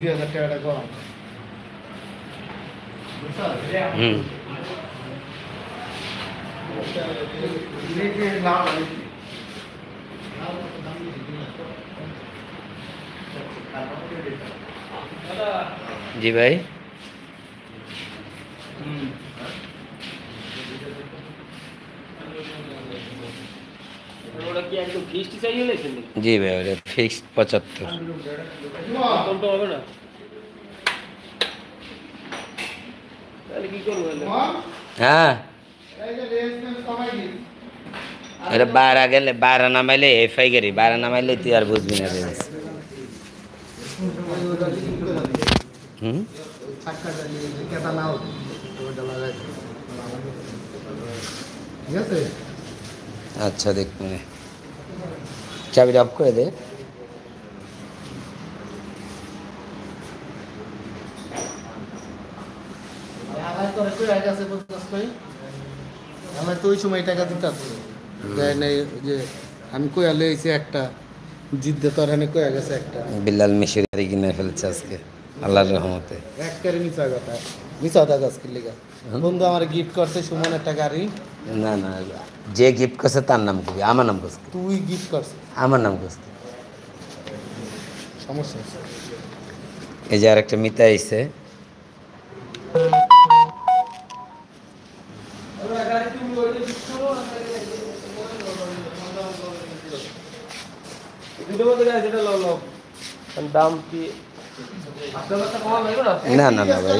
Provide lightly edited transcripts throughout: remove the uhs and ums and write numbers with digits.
2000 টাকাটা কম जी भाई जी भाई फिक्स 75 हाँ अरे 12 गेले 12 नामाइले एफआई गरी 12 नामाइले তুই আর বুঝবি না রে अच्छा देख मैंने चाबी অফ করে দে আমার তো ওই সময় টাকা দিতে দেয় নাই যে আমি কইয়া লইছি একটা জিদ্দে তোর এনে কইয়া গেছে একটা বিল্লাল মিশরি কিনে ফেলছে আজকে আল্লাহর রহমতে একবারে মিছা কথা আজকে লিগা বন্ধু আমার গিফট করছে সুমন একটা গাড়ি না না যে গিফট করছে তার নাম কি আমার নাম কস তুই গিফট করছিস আমার নাম কস সমস্যা আছে এই যে আরেকটা মিতা আইছে দাম কি না না না ভাই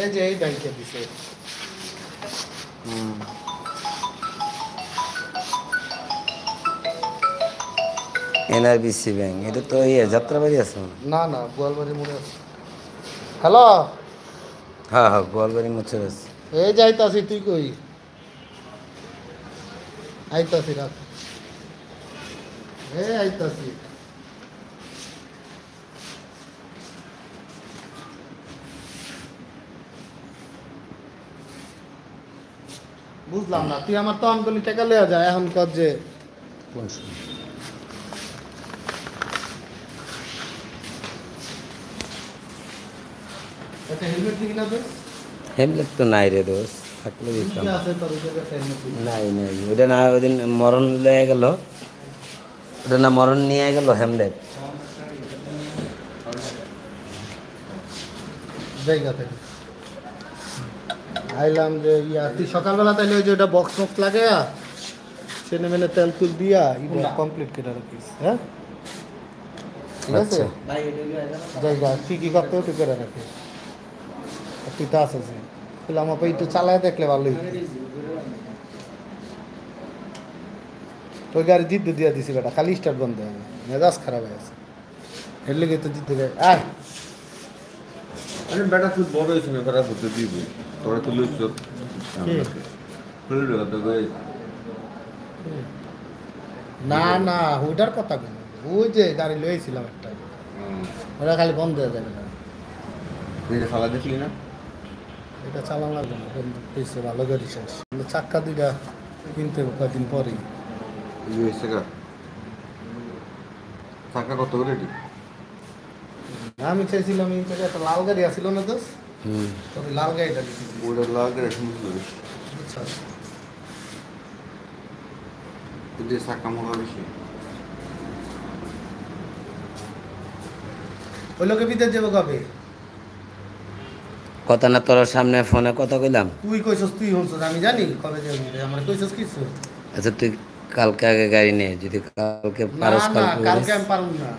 এই যে এই ব্যাংকে দিছে এনআরবিসি ব্যাংক এটা তো ইয়ে যাত্রাবাড়ি আছে না না গোয়ালবাড়ি মোড়ে আছে হ্যালো হ্যাঁ হ্যাঁ গোয়ালবাড়ি মোচে আছে এই যাইতাছি তুই কই আইতাছি রাখ আইতাছি বুঝলাম না তুই আমার তো অনকলি টাকা লইয়া যায় এখন কর যে একটা হেলমেট দিবি না তুই হেমলেট তো নাই রে দোষ থাকলে দিতাম আছে তোর ওই জায়গায় হেলমেট দিবি নাই নাই ওটা না ওই দিন মরণ লয়ে গেল ওটা না মরণ নিয়ে গেল হেমলেট জায়গা থেকে আইলাম যে ইয়া তুই সকালবেলা তাইলে ওই যে ওটা বক্স মক্স লাগে সেনে মেনে তেল তুল দিয়া এটা কমপ্লিট করে রাখিস হ্যাঁ ঠিক আছে জায়গা কি কি করতে তুই করে রাখিস তুই তো আসিস তাহলে আমার পাই একটু চালায় দেখলে ভালোই তোর গাড়ি জিদ্দু দিয়া দিছি বেটা খালি স্টার্ট বন্ধ হবে মেজাজ খারাপ হয়ে গেছে এর লেগে তো জিদ্দু গাড়ি আয় আরে বেটা তুই বড় হয়েছে না বেটা করতে দিব তোরা তো লইছ না না ওইটার কথা কেন ওই যে গাড়ি লইছিলাম একটা ওটা খালি বন্ধ হয়ে যাবে না খালা দেখলি না এটা চালান লাগবে না বন্ধ পেয়েছে ভালো গাড়ি শেষ চাক্কা দুইটা কিনতে হবে কয়েকদিন পরেই হয়েছে গা টাকা কত করে রেডি আমি চাইছিলাম এই জায়গায় একটা লাল গাড়ি আসছিল না তো তবে লাল গাড়িটা দিচ্ছি ওটা লাগে সমস্ত বুঝছো কিন্তু চাকা মোড়া বেশি ওই লোকে বিদেশ যাবো কবে কথা না তোর সামনে ফোনে কথা কইলাম তুই কইছস তুই হনছস আমি জানি কবে যাবি আমার কইছস কিছু আচ্ছা তুই কালকে আগে গাড়ি নে যদি কালকে না পারস না কালকে আমি পারব না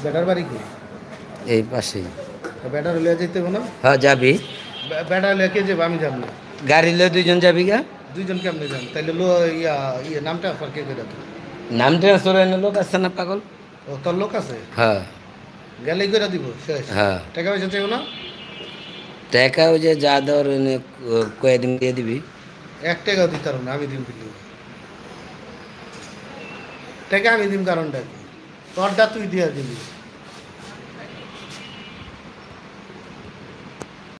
বেটার বাড়ি কি এই পাশেই বেটার লিয়ে যেতে হবে না হ্যাঁ যাবি বেটার লিয়ে কে যাবে আমি যাব না গাড়ি লয়ে দুইজন যাবি গা দুইজন কেমনে যান তাইলে ইয়া ইয়ে নামটা ফর কে করে দাও নাম ট্রান্সফার এনে লোক আছে না পাগল ও তোর লোক আছে হ্যাঁ গেলেই করে দিব শেষ হ্যাঁ টাকা পয়সা চাইব না টাকা ওই যে যা দর কয়েকদিন দিয়ে দিবি 1 টাকাও দিতে পারব না আমি দিন দিলি টাকা আমি দিম কারণটা কি তোরটা তুই দিয়া দিবি